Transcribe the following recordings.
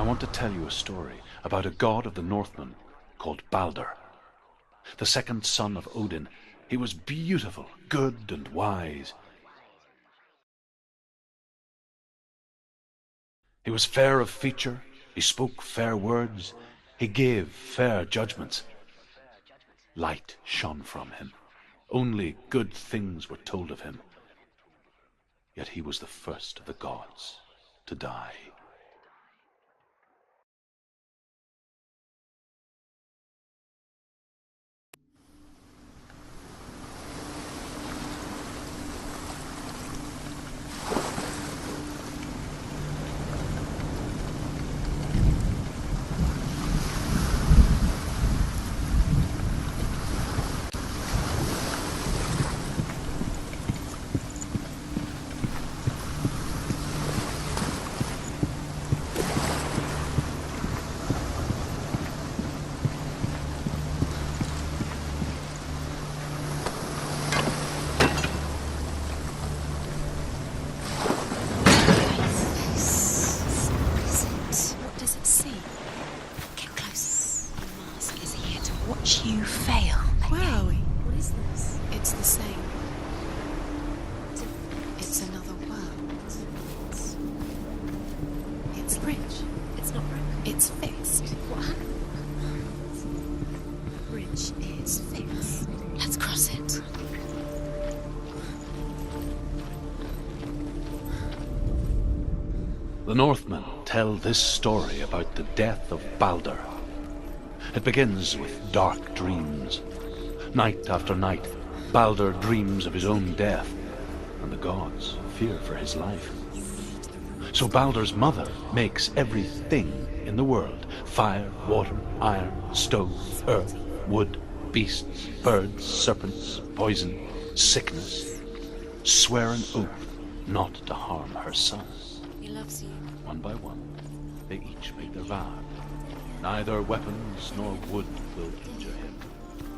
want to tell you a story about a god of the Northmen called Balder. The second son of Odin. He was beautiful, good, and wise. He was fair of feature, he spoke fair words, he gave fair judgments. Light shone from him. Only good things were told of him. Yet he was the first of the gods to die. You fail. Where are we? What is this? It's the same. It's another world. It's a bridge. It's not broken. It's fixed. What happened? The bridge is fixed. Let's cross it. The Northmen tell this story about the death of Balder. It begins with dark dreams. Night after night, Balder dreams of his own death, and the gods fear for his life. So Balder's mother makes everything in the world: fire, water, iron, stone, earth, wood, beasts, birds, serpents, poison, sickness. Swear an oath not to harm her son. He loves you. One by one, they each make their vow. Neither weapons nor wood will injure him,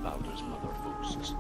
Balder's mother boasts.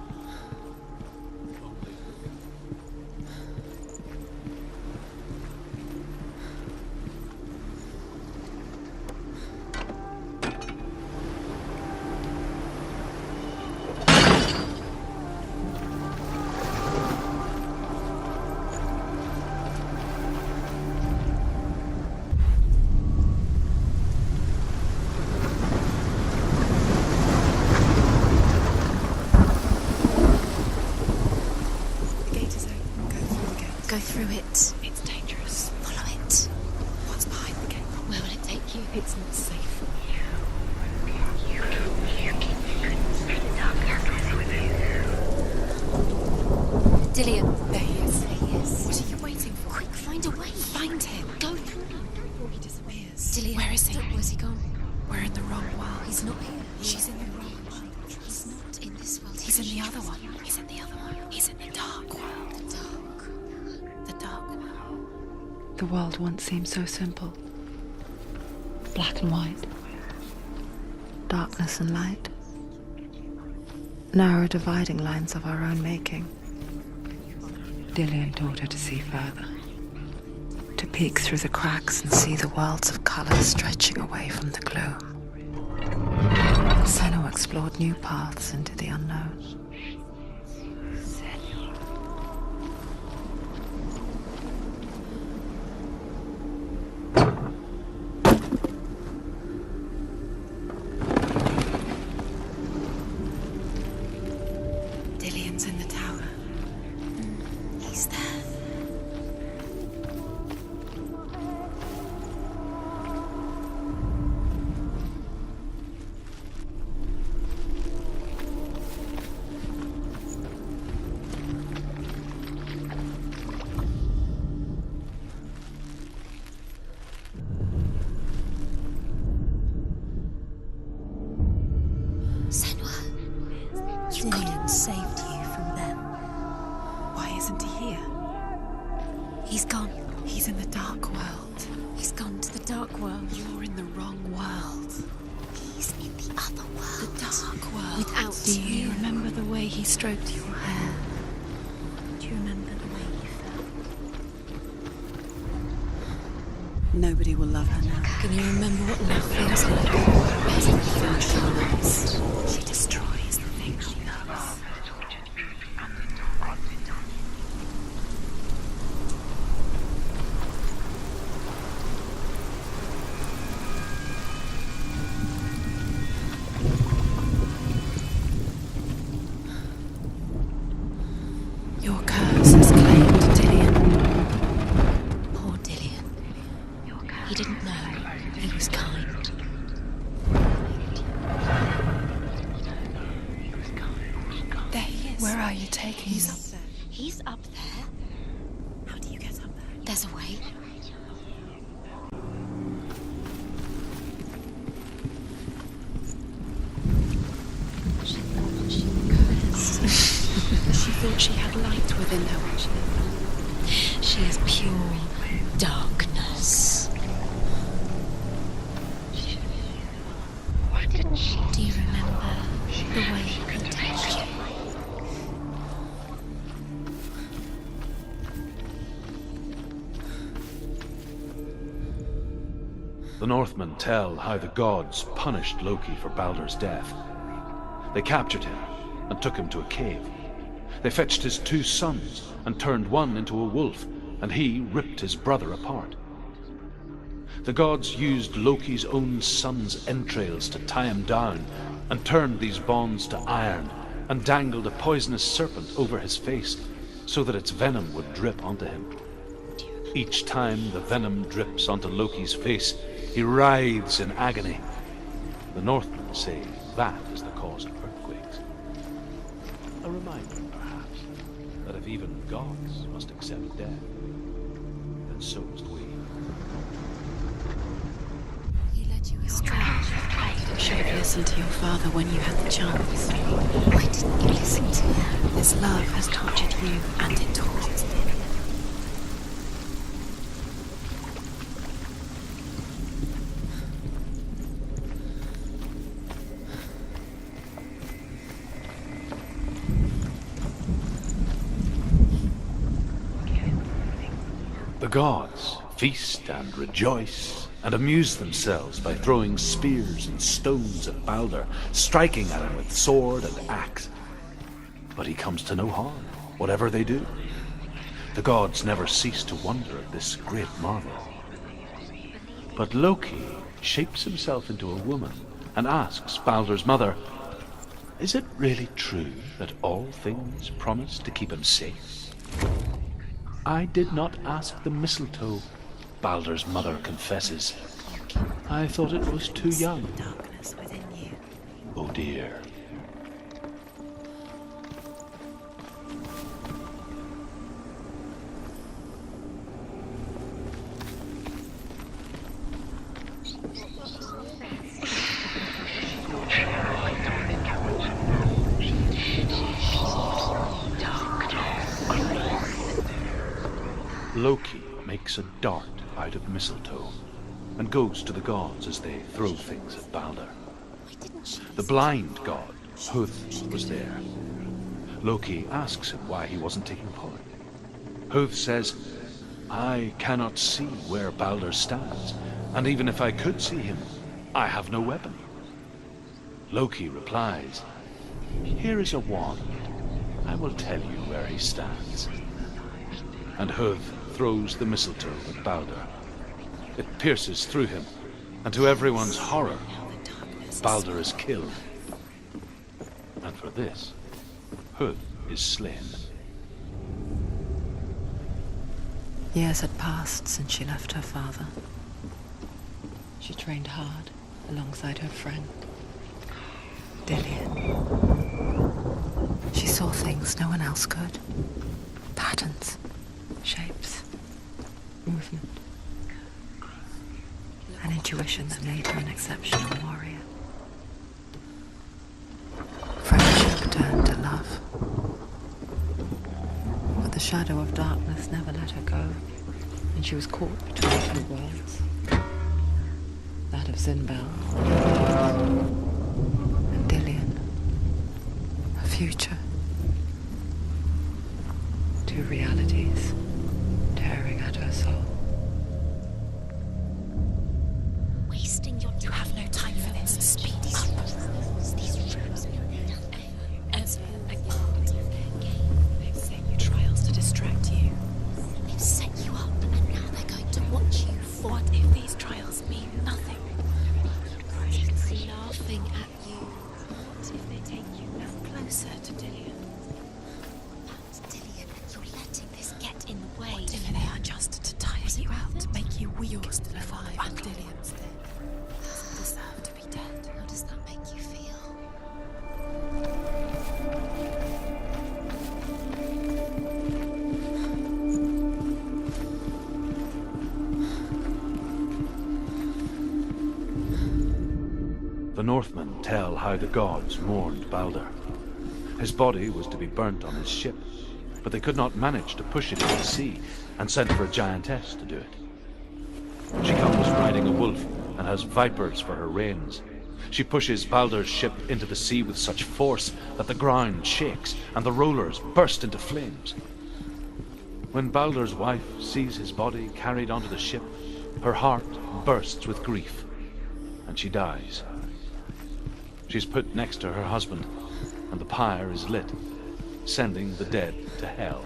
Go through it. It's dangerous. Follow it. What's behind the gate? Where will it take you? It's not safe. Dillion. There he is. There he is. What are you waiting for? Quick, find a way. Find him. Go through before he disappears. Dillion. Where is he? Where's he gone? We're in the wrong world. He's not here. She's in the wrong world. He's not in this world. He's in the other one. He's in the other one. He's in the dark world. The dark world. The world once seemed so simple. Black and white. Darkness and light. Narrow dividing lines of our own making. Dillion taught her to see further. To peek through the cracks and see the worlds of color stretching away from the gloom. Senua explored new paths into the unknown. Dillion's in the tower. He's there. Senua, Dillion saved you from them. Why isn't he here? He's gone. He's in the dark world. He's gone to the dark world. You're in the wrong world. He's in the other world. The dark world. Without Do you. you remember the way he stroked your hair? Do you remember the way you felt? Nobody will love her now. Can you remember what love feels like? Where's everything she loves? She destroys the things she loves. Your curse has claimed Dillion. Poor Dillion. He didn't know. He was kind. There he is. Where are you taking He's me? up there. He's up there. How do you get up there? There's a way. She thought she cursed. She thought she had light within her when she lived. She is pure darkness. Why didn't she? Do you remember the way he protected you? The Northmen tell how the gods punished Loki for Baldur's death. They captured him and took him to a cave. They fetched his 2 sons and turned one into a wolf, and he ripped his brother apart. The gods used Loki's own son's entrails to tie him down, and turned these bonds to iron, and dangled a poisonous serpent over his face, so that its venom would drip onto him. Each time the venom drips onto Loki's face, he writhes in agony. The Northmen say that is the cause of earthquakes. A reminder, perhaps, that if even gods must accept death, then so must we. He led you astray. You should have listened to your father when you had the chance. Why didn't you listen to him? This love has tortured you, and it tortures me. The gods feast and rejoice and amuse themselves by throwing spears and stones at Baldur, striking at him with sword and axe. But he comes to no harm, whatever they do. The gods never cease to wonder at this great marvel. But Loki shapes himself into a woman and asks Baldur's mother, "Is it really true that all things promise to keep him safe?" "I did not ask the mistletoe," Baldur's mother confesses. "I thought it was too young." Darkness within you. Oh dear. Loki makes a dart out of mistletoe and goes to the gods as they throw things at Baldur. The blind god, Huth, was there. Loki asks him why he wasn't taking part. Huth says, "I cannot see where Baldur stands, and even if I could see him, I have no weapon." Loki replies, "Here is a wand. I will tell you where he stands." And Huth throws the mistletoe at Baldur. It pierces through him, and to everyone's horror, Baldur is killed. And for this, Huth is slain. Years had passed since she left her father. She trained hard alongside her friend, Dillion. She saw things no one else could. Patterns, shapes, movement. An intuition that made her an exceptional warrior. Friendship turned to love. But the shadow of darkness never let her go, and she was caught between 2 worlds. That of Zinbel and Dillion. A future. 2 realities tearing at her soul. you're still alive and Dillion's dead. He doesn't deserve to be dead. How does that make you feel? The Northmen tell how the gods mourned Balder. His body was to be burnt on his ship, but they could not manage to push it into the sea, and sent for a giantess to do it. She comes riding a wolf and has vipers for her reins. She pushes Balder's ship into the sea with such force that the ground shakes and the rollers burst into flames. When Balder's wife sees his body carried onto the ship, her heart bursts with grief, and she dies. She's put next to her husband, and the pyre is lit, sending the dead to hell.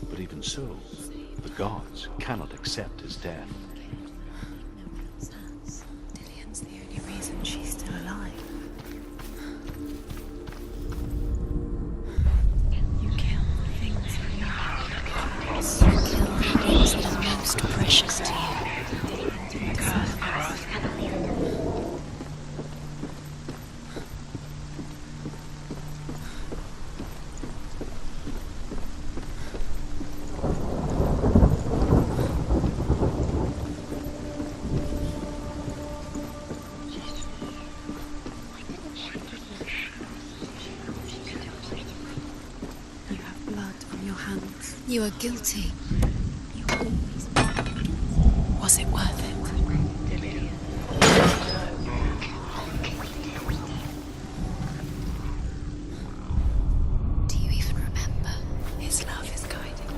But even so, the gods cannot accept his death. Dillion's the only reason she's still alive. You kill the things that you have. You kill the things that are most precious to you. You are guilty. You always were. Was it worth it? Do you even remember? His love is guiding.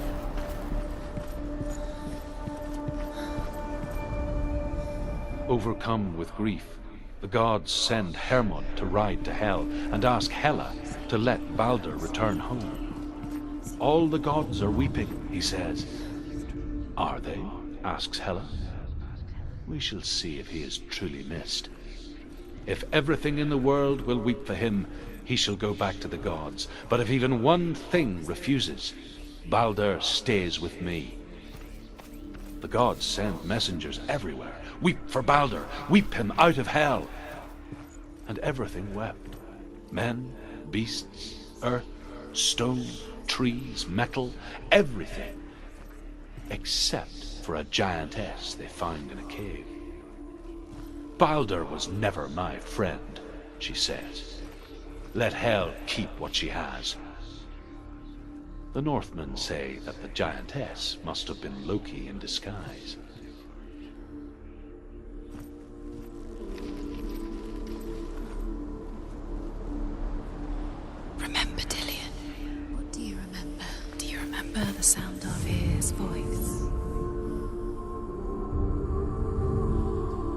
Overcome with grief, the gods send Hermod to ride to Hell and ask Hela to let Balder return home. All the gods are weeping, he says. Are they? Asks Hela. We shall see if he is truly missed. If everything in the world will weep for him, he shall go back to the gods. But if even one thing refuses, Balder stays with me. The gods send messengers everywhere. Weep for Balder, weep him out of hell. And everything wept. Men, beasts, earth, stone, trees, metal, everything, except for a giantess they found in a cave. Balder was never my friend, she says. Let Hel keep what she has. The Northmen say that the giantess must have been Loki in disguise. Remember Dillion? What do you remember? Do you remember the sound of his voice?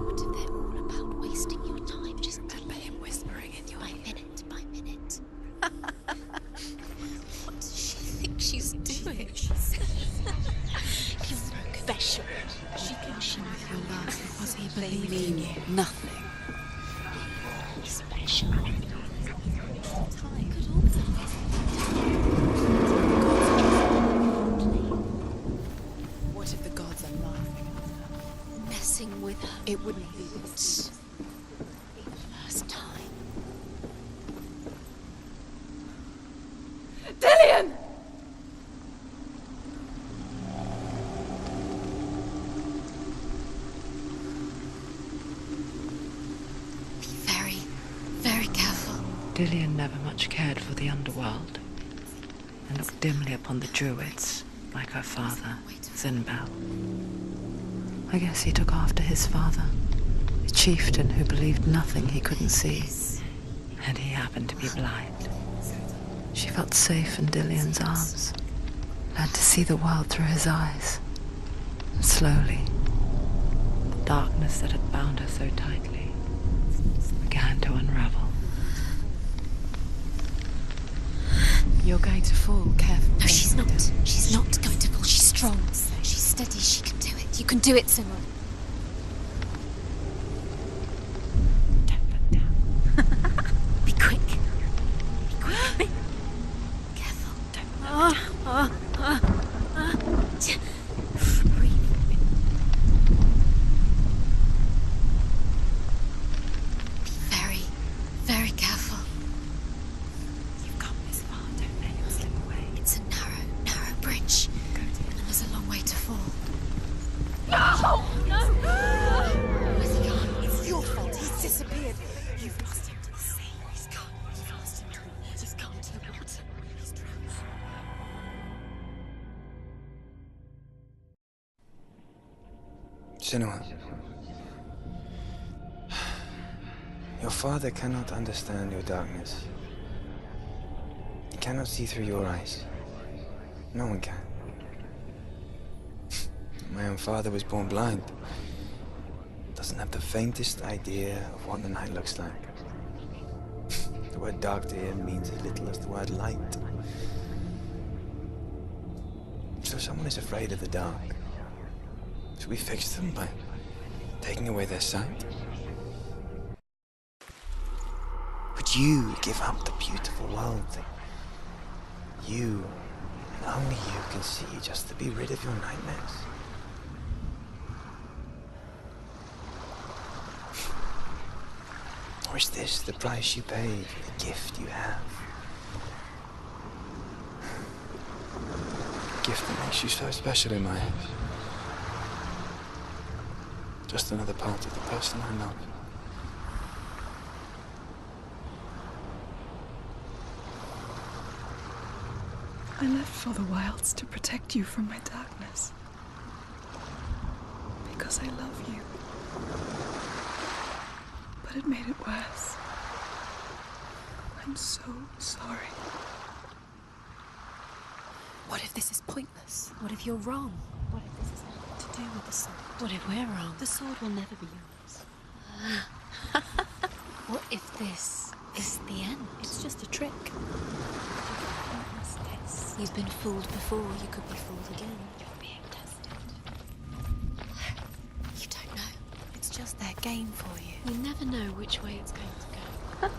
What if they're all about wasting your time? Just remember him whispering in your ear. By minute. What does she think she's doing? You're special. She can with your love because he believes in you. Nothing. Special. What if the gods are laughing at her? Messing with her? It wouldn't be the first time. Dillion! Be very, very careful. Dillion never much cared for the underworld, and looked dimly upon the druids, like her father, Zinbel. I guess he took after his father, a chieftain who believed nothing he couldn't see, and he happened to be blind. She felt safe in Dillion's arms, learned to see the world through his eyes, and slowly, the darkness that had bound her so tightly began to unravel. You're going to fall, careful. No, she's not. She's not going to fall. She's strong. She's steady. She can do it. You can do it, Senua. Don't look down. Be quick. Be quick. Careful. Don't look down. Breathe. No! Where's he gone? It's your fault. He's disappeared. You've lost him to the sea. He's gone. You've lost him to the... Just gone to the water. He's drowned. Senua, your father cannot understand your darkness. He cannot see through your eyes. No one can. My own father was born blind. Doesn't have the faintest idea of what the night looks like. The word dark to him means as little as the word light. So someone is afraid of the dark. Should we fix them by taking away their sight? Would you give up the beautiful world that you, and only you, can see just to be rid of your nightmares? Or is this the price you paid for the gift you have? A gift that makes you so special in my eyes. Just another part of the person I love. I left for the wilds to protect you from my darkness. Because I love you. But it made it worse. I'm so sorry. What if this is pointless? What if you're wrong? What if this has nothing to do with the sword? What if we're wrong? The sword will never be yours. What if this is the end? It's just a trick. You've been fooled before, you could be fooled again. You're being tested. You don't know. It's just their game for you. You never know which way it's going to go.